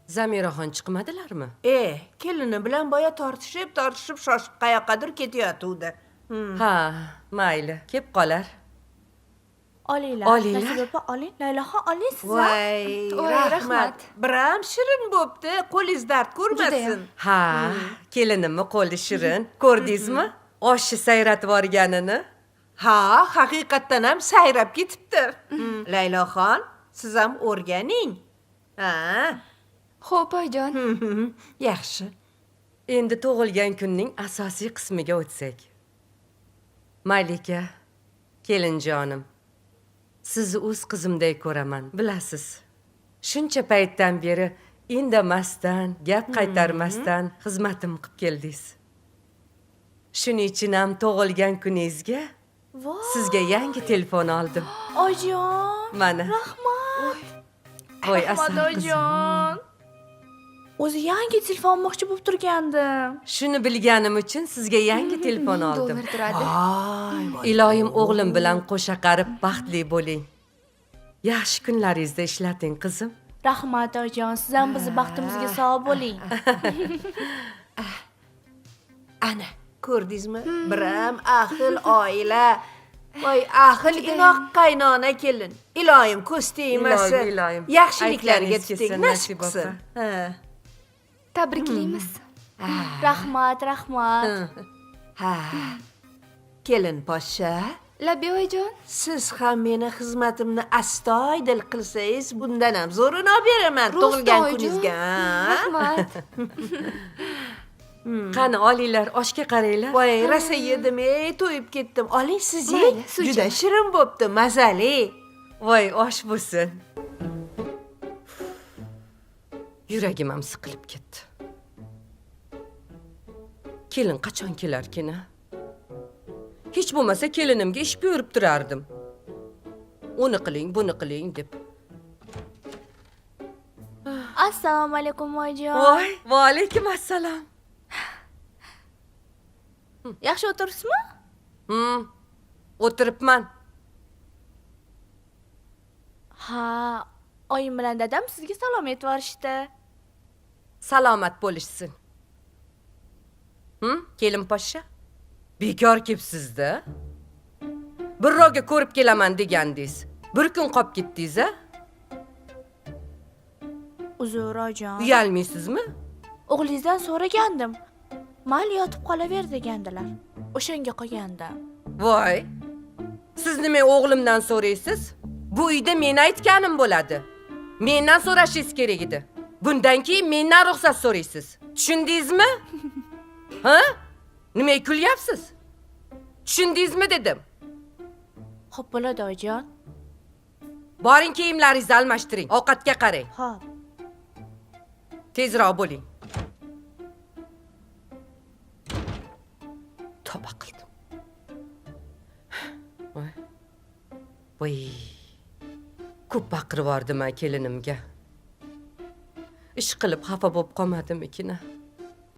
Zamiraxon chiqmadilarmi? Kelini bilan boya tortishib shoshib qayoqqadir ketayotgandi. Ha, mayli, kep qolar. Olinglar. Olinglar. Nasiba opa oling. Laylaxon oling siz. Voy, rahmat. Biram shirin bo'pti. Qo'lingiz dard ko'rmasin. Ha, kelinimni qo'li shirin. Ko'rdingizmi? Oshni sayratib yuborganini. Ha, haqiqatdan ham sayrab ketibdi. Layloxon, siz ham o'rganing. Ha, Xo'p, oyijon. yaxshi. Endi tug'ilgan kunning asosiy qismiga o'tsak. Malika, kelinjonim. Sizni o'z qizimday ko'raman, bilasiz. Shuncha paytdan beri indamasdan, gap qaytarmasdan xizmatim qilib keldingiz. Shuning uchun ham tug'ilgan kuningizga Voy, sizga yangi telefon oldim. oyijon. Mana. Rahmat. Voy, Rahmat asal qizim. oyijon. O'zi yangi telefon olmoqchi bo'lib turgandim. Shuni bilganim uchun sizga yangi telefon oldim. $1000 turadi. Voy, Iloyim o'g'lim bilan qo'sha qarib baxtli bo'ling. Yaxshi kunlaringizda ishlating, qizim. Rahmat oyijon, siz ham bizni baxtimizga sog' bo'ling. ana, ko'rdingizmi? Biram ahil oila. Voy, ahil inoq qaynona kelin. Iloyim ko'z tegmasin. Iloyim. Yaxshiliklariga Aytganingiz tuting, kelsin, nasib Nasiba qilsin. Ha. Tabriklaymiz. Rahmat, rahmat. Ha. Kelin poshsha, Labi oyijon. siz ham meni xizmatimni astoydil qilsangiz, bundan ham zo'rini olib beraman Ro'st tug'ilgan oyijon. kuningizga. ha? Rahmat. Qani olinglar, oshga qaranglar. Voy, rosa yedim, to'yib ketdim. Oling siz Mayli, yeng. suv Juda iching. shirin bo'pti, mazali. Voy, osh bo'lsin. Yuragim ham siqilib ketdi. Kelin qachon kelarkin? Hech bo'lmasa kelinimga ish buyurib turardim. Uni qiling, buni qiling deb. Assalomu alaykum oyijon. Voy, va alaykum assalom. Yaxshi o'tiribsizmi? O'tiribman. Ha, oyim bilan dadam sizga salom aytib yuborishdi. Salomat bo'lishsin. Kelin poshsha? Bekor kelibsiz-da. Birrovga ko'rib kelaman degandingiz. Bir kun qolib ketdingiz-a? Uzr oyijon. Uyalmaysizmi? O'g'lingizdan so'ragandim. Mayli yotib qolaver degandilar. O'shanga qolgandim. Voy. Siz nima o'g'limdan so'raysiz? Bu uyda men aytganim bo'ladi. Mendan so'rashingiz kerak edi. Bundan keyin mendan ruxsat so'raysiz. Tushundingizmi? Ha? Nima kulyapsiz? Tushundingizmi dedim. Xo'p bo'ladi oyijon. Boring kiyimlaringizni almashtiring. Ovqatga qarang. Xo'p. Tezroq bo'ling. Tavba qildim. Voy. Ko'p baqirib yubordim kelinimga. Ish qilib xafa bo'lib qolmadimikin?